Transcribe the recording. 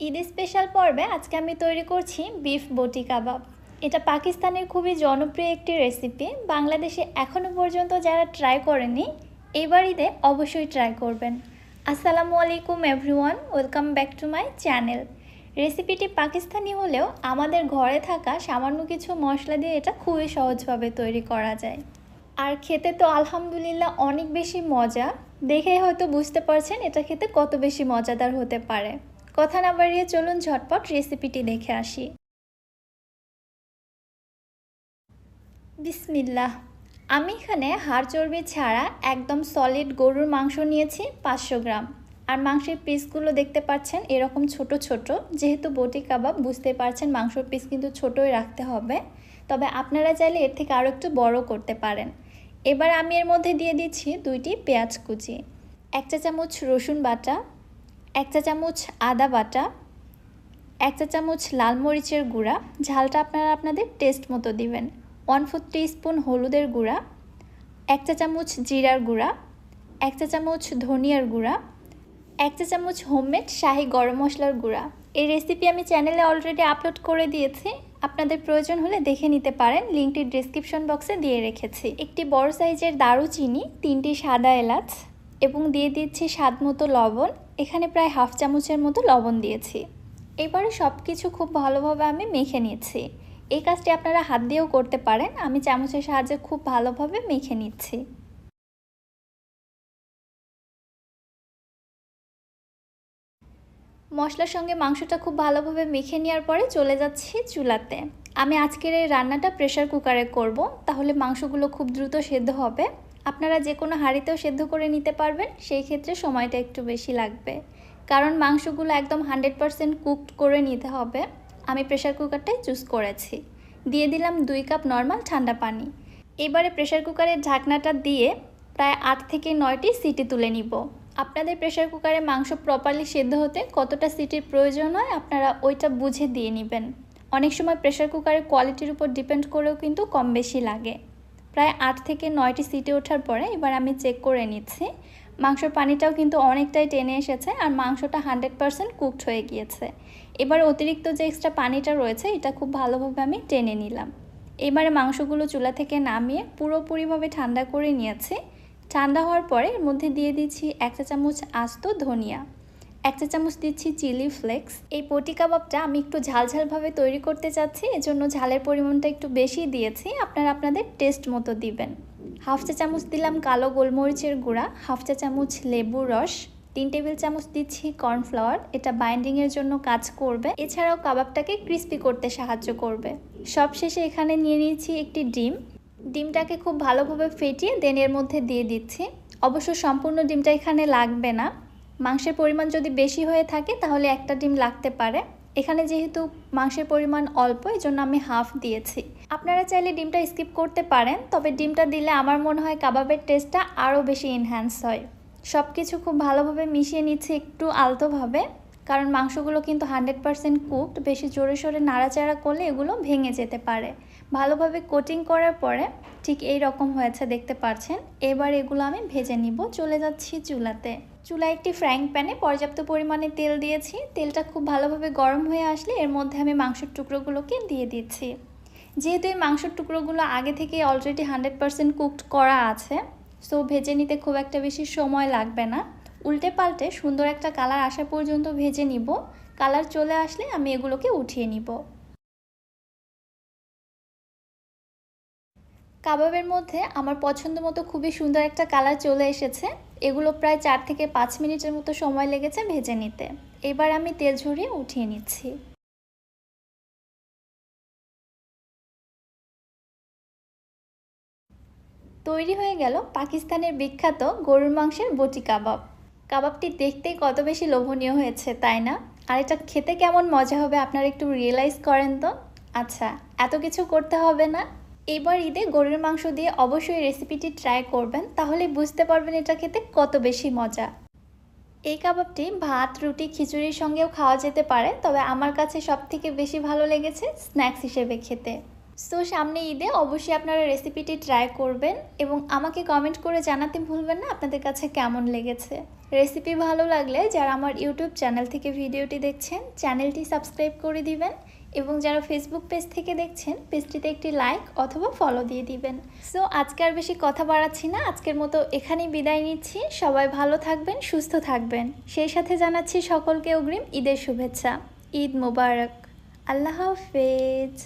Eid special পর্বে আজকে আমি তৈরি করছি বিফ বটি কাবাব। এটা পাকিস্তানের খুবই জনপ্রিয় একটি রেসিপি। বাংলাদেশে এখনও পর্যন্ত যারা ট্রাই করেনি, এবার ঈদে অবশ্যই ট্রাই করবেন। আসসালামু আলাইকুম everyone, welcome back to my channel. রেসিপিটি পাকিস্তানি হলেও আমাদের ঘরে থাকা সামান্য কিছু মশলা দিয়ে এটা খুবই সহজভাবে তৈরি করা যায়। আর খেতে তো আলহামদুলিল্লাহ অনেক বেশি মজা। দেখেই হয়তো বুঝতে পারছেন এটা খেতে কত বেশি মজাদার হতে পারে। কথা না বাড়িয়ে চলুন ঝটপট রেসিপিটি দেখে আসি। বিসমিল্লাহ। আমি এখানে হাড় চর্বি ছাড়া একদম সলিড গরুর মাংস নিয়েছি 500 গ্রাম। আর মাংসের পিসগুলো দেখতে পাচ্ছেন এরকম ছোট ছোট। যেহেতু বটি কাবাব বুঝতে পারছেন মাংসের পিস কিন্তু ছোটই রাখতে হবে, তবে আপনারা চাইলে এর থেকে আরও একটু বড় করতে পারেন। এবার আমি এর মধ্যে দিয়ে দিচ্ছি 2টি পেঁয়াজ কুচি, 1 চা চামচ রসুন বাটা, 1 চা চামচ আদা বাটা, 1 চা চামচ লাল মরিচের গুঁড়া, ঝালটা আপনারা আপনাদের টেস্ট মতো দিবেন, 1/4 টিস্পুন হলুদের গুঁড়া, 1 চা চামচ জিরার গুঁড়া, 1 চা চামচ ধনিয়ার গুঁড়া, 1 চা চামচ হোমমেড শাহি গরম মশলার গুঁড়া। এই রেসিপি আমি চ্যানেলে অলরেডি আপলোড করে দিয়েছি, আপনাদের প্রয়োজন হলে দেখে নিতে পারেন, লিঙ্কটি ডিসক্রিপশন বক্সে দিয়ে রেখেছি। একটি বড় সাইজের দারুচিনি, 3টি সাদা এলাচ এবং দিয়ে দিচ্ছি স্বাদ মতো লবণ। এখানে প্রায় 1/2 চামচের মতো লবণ দিয়েছি। এবারে সব কিছু খুব ভালোভাবে আমি মেখে নিচ্ছি। এই কাজটি আপনারা হাত দিয়েও করতে পারেন, আমি চামচের সাহায্যে খুব ভালোভাবে মেখে নিচ্ছি। মশলার সঙ্গে মাংসটা খুব ভালোভাবে মেখে নেওয়ার পরে চলে যাচ্ছি চুলাতে। আমি আজকের এই রান্নাটা প্রেশার কুকারে করব, তাহলে মাংসগুলো খুব দ্রুত সেদ্ধ হবে। আপনারা যে কোনো হাঁড়িতেও সেদ্ধ করে নিতে পারবেন, সেই ক্ষেত্রে সময়টা একটু বেশি লাগবে, কারণ মাংসগুলো একদম 100% কুকড করে নিতে হবে। আমি প্রেশার কুকারটাই চুজ করেছি। দিয়ে দিলাম 2 কাপ নর্মাল ঠান্ডা পানি। এবারে প্রেশার কুকারের ঢাকনাটা দিয়ে প্রায় 8 থেকে 9টি সিটি তুলে নিব। আপনাদের প্রেশার কুকারে মাংস প্রপারলি সেদ্ধ হতে কতটা সিটির প্রয়োজন হয় আপনারা ওইটা বুঝে দিয়ে নেবেন। অনেক সময় প্রেশার কুকারের কোয়ালিটির উপর ডিপেন্ড করেও কিন্তু কম বেশি লাগে। প্রায় 8 থেকে 9টি সিটি ওঠার পরে এবার আমি চেক করে নিচ্ছি। মাংসের পানিটাও কিন্তু অনেকটাই টেনে এসেছে আর মাংসটা 100% কুকড হয়ে গিয়েছে। এবার অতিরিক্ত যে এক্সট্রা পানিটা রয়েছে এটা খুব ভালোভাবে আমি টেনে নিলাম। এবারে মাংসগুলো চুলা থেকে নামিয়ে পুরোপুরিভাবে ঠান্ডা করে নিয়েছি। ঠান্ডা হওয়ার পরে এর মধ্যে দিয়ে দিচ্ছি 1 চা চামচ আস্ত ধনিয়া, 1 চা চামচ দিচ্ছি চিলি ফ্লেক্স। এই বটি কাবাবটা আমি একটু ঝালঝালভাবে তৈরি করতে চাচ্ছি, এজন্য ঝালের পরিমাণটা একটু বেশি দিয়েছি, আপনারা আপনাদের টেস্ট মতো দিবেন। 1/2 চা চামচ দিলাম কালো গোলমরিচের গুঁড়া, 1/2 চা চামচ লেবুর রস, 3 টেবিল চামচ দিচ্ছি কর্নফ্লাওয়ার, এটা বাইন্ডিংয়ের জন্য কাজ করবে, এছাড়াও কাবাবটাকে ক্রিস্পি করতে সাহায্য করবে। সবশেষে এখানে নিয়ে নিয়েছি একটি ডিম। ডিমটাকে খুব ভালোভাবে ফেটিয়ে দেন এর মধ্যে দিয়ে দিচ্ছি। অবশ্য সম্পূর্ণ ডিমটা এখানে লাগবে না, মাংসের পরিমাণ যদি বেশি হয়ে থাকে তাহলে একটা ডিম লাগতে পারে। এখানে যেহেতু মাংসের পরিমাণ অল্প, এজন্য আমি হাফ দিয়েছি। আপনারা চাইলে ডিমটা স্কিপ করতে পারেন, তবে ডিমটা দিলে আমার মনে হয় কাবাবের টেস্টটা আরও বেশি এনহ্যান্স হয়। সব কিছু খুব ভালোভাবে মিশিয়ে নিচ্ছি একটু আলতোভাবে, কারণ মাংসগুলো কিন্তু 100% কুকড, বেশি জোরে সোরে নাড়াচাড়া করলে এগুলো ভেঙে যেতে পারে। ভালোভাবে কোটিং করার পরে ঠিক এই রকম হয়েছে দেখতে পাচ্ছেন। এবার এগুলো আমি ভেজে নিব। চলে যাচ্ছি চুলাতে। চুলায় একটি ফ্রাইং প্যানে পর্যাপ্ত পরিমাণে তেল দিয়েছি। তেলটা খুব ভালোভাবে গরম হয়ে আসলে এর মধ্যে আমি মাংসের টুকরোগুলোকে দিয়ে দিচ্ছি। যেহেতু এই মাংসের টুকরোগুলো আগে থেকে অলরেডি 100% কুকড করা আছে, সো ভেজে নিতে খুব একটা বেশি সময় লাগবে না। উল্টে পাল্টে সুন্দর একটা কালার আসা পর্যন্ত ভেজে নিব। কালার চলে আসলে আমি এগুলোকে উঠিয়ে নিব। কাবাবের মধ্যে আমার পছন্দ মতো খুবই সুন্দর একটা কালার চলে এসেছে। এগুলো প্রায় 4 থেকে 5 মিনিটের মতো সময় লেগেছে ভেজে নিতে। এবার আমি তেল ঝরিয়ে উঠিয়ে নিচ্ছি। তৈরি হয়ে গেল পাকিস্তানের বিখ্যাত গরুর মাংসের বটি কাবাব। কাবাবটি দেখতেই কত বেশি লোভনীয় হয়েছে, তাই না? আর এটা খেতে কেমন মজা হবে আপনারা একটু রিয়েলাইজ করেন তো। আচ্ছা, এত কিছু করতে হবে না। এবার ঈদে গরুর মাংস দিয়ে অবশ্যই রেসিপিটি ট্রাই করবেন, তাহলে বুঝতে পারবেন এটা খেতে কত বেশি মজা। এই কাবাবটি ভাত, রুটি, খিচুড়ির সঙ্গেও খাওয়া যেতে পারে, তবে আমার কাছে সবথেকে বেশি ভালো লেগেছে স্ন্যাক্স হিসেবে খেতে। সো সামনে ঈদে অবশ্যই আপনারা রেসিপিটি ট্রাই করবেন এবং আমাকে কমেন্ট করে জানাতে ভুলবেন না আপনাদের কাছে কেমন লেগেছে। রেসিপি ভালো লাগলে যারা আমার ইউটিউব চ্যানেল থেকে ভিডিওটি দেখছেন চ্যানেলটি সাবস্ক্রাইব করে দিবেন এবং যারা ফেসবুক পেজ থেকে দেখছেন পেজটিতে একটি লাইক অথবা ফলো দিয়ে দিবেন। সো আজকে আর বেশি কথা বাড়াচ্ছি না, আজকের মতো এখানেই বিদায় নিচ্ছি। সবাই ভালো থাকবেন, সুস্থ থাকবেন, সেই সাথে জানাচ্ছি সকলকে অগ্রিম ঈদের শুভেচ্ছা। ঈদ মোবারক। আল্লাহ হাফেজ।